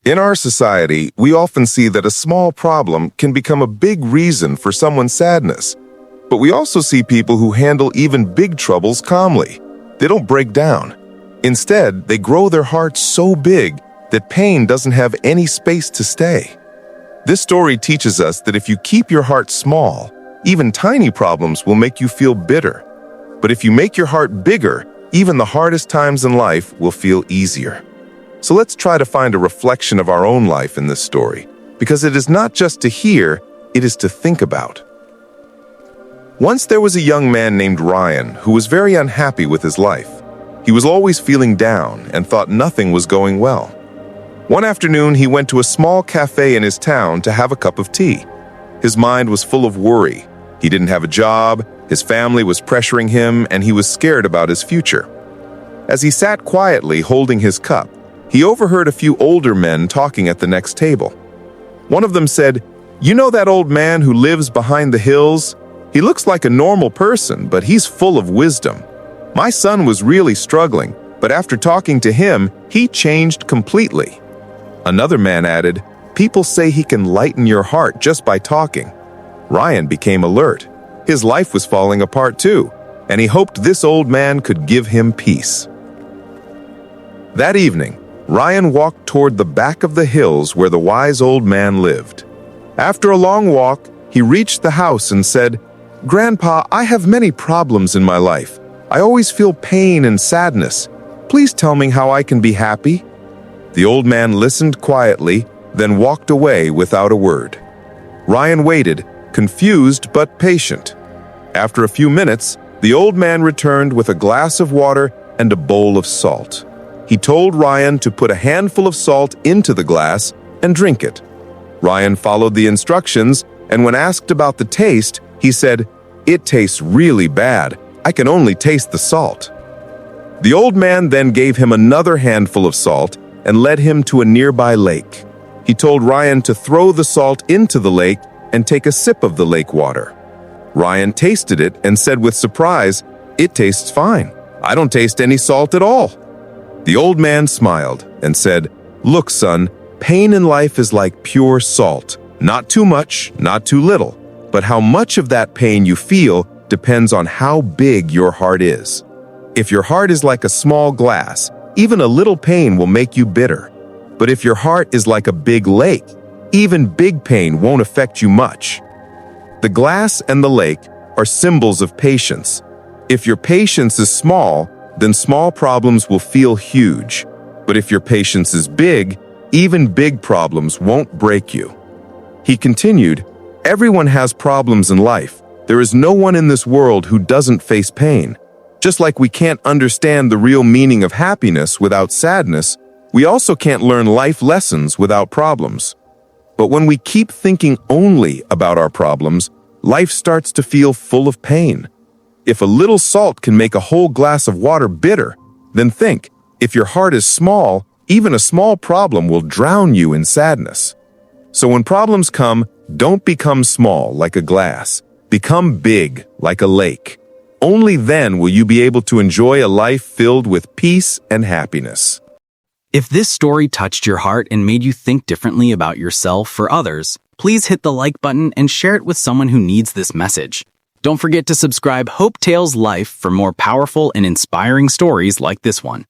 In our society, we often see that a small problem can become a big reason for someone's sadness. But we also see people who handle even big troubles calmly. They don't break down. Instead, they grow their hearts so big that pain doesn't have any space to stay. This story teaches us that if you keep your heart small, even tiny problems will make you feel bitter. But if you make your heart bigger, even the hardest times in life will feel easier. So let's try to find a reflection of our own life in this story, because it is not just to hear, it is to think about. Once there was a young man named Ryan who was very unhappy with his life. He was always feeling down and thought nothing was going well. One afternoon, he went to a small cafe in his town to have a cup of tea. His mind was full of worry. He didn't have a job, his family was pressuring him, and he was scared about his future. As he sat quietly holding his cup, he overheard a few older men talking at the next table. One of them said, "You know that old man who lives behind the hills? He looks like a normal person, but he's full of wisdom. My son was really struggling, but after talking to him, he changed completely." Another man added, "People say he can lighten your heart just by talking." Ryan became alert. His life was falling apart too, and he hoped this old man could give him peace. That evening, Ryan walked toward the back of the hills where the wise old man lived. After a long walk, he reached the house and said, "Grandpa, I have many problems in my life. I always feel pain and sadness. Please tell me how I can be happy." The old man listened quietly, then walked away without a word. Ryan waited, confused but patient. After a few minutes, the old man returned with a glass of water and a bowl of salt. He told Ryan to put a handful of salt into the glass and drink it. Ryan followed the instructions, and when asked about the taste, he said, "It tastes really bad. I can only taste the salt." The old man then gave him another handful of salt and led him to a nearby lake. He told Ryan to throw the salt into the lake and take a sip of the lake water. Ryan tasted it and said with surprise, "It tastes fine. I don't taste any salt at all." The old man smiled and said, "Look, son, pain in life is like pure salt. Not too much, not too little. But how much of that pain you feel depends on how big your heart is. If your heart is like a small glass, even a little pain will make you bitter. But if your heart is like a big lake, even big pain won't affect you much." The glass and the lake are symbols of patience. If your patience is small, then small problems will feel huge. But if your patience is big, even big problems won't break you. He continued, "Everyone has problems in life. There is no one in this world who doesn't face pain. Just like we can't understand the real meaning of happiness without sadness, we also can't learn life lessons without problems. But when we keep thinking only about our problems, life starts to feel full of pain. If a little salt can make a whole glass of water bitter, then think, if your heart is small, even a small problem will drown you in sadness. So when problems come, don't become small like a glass. Become big like a lake. Only then will you be able to enjoy a life filled with peace and happiness." If this story touched your heart and made you think differently about yourself or others, please hit the like button and share it with someone who needs this message. Don't forget to subscribe Hope Tales Life for more powerful and inspiring stories like this one.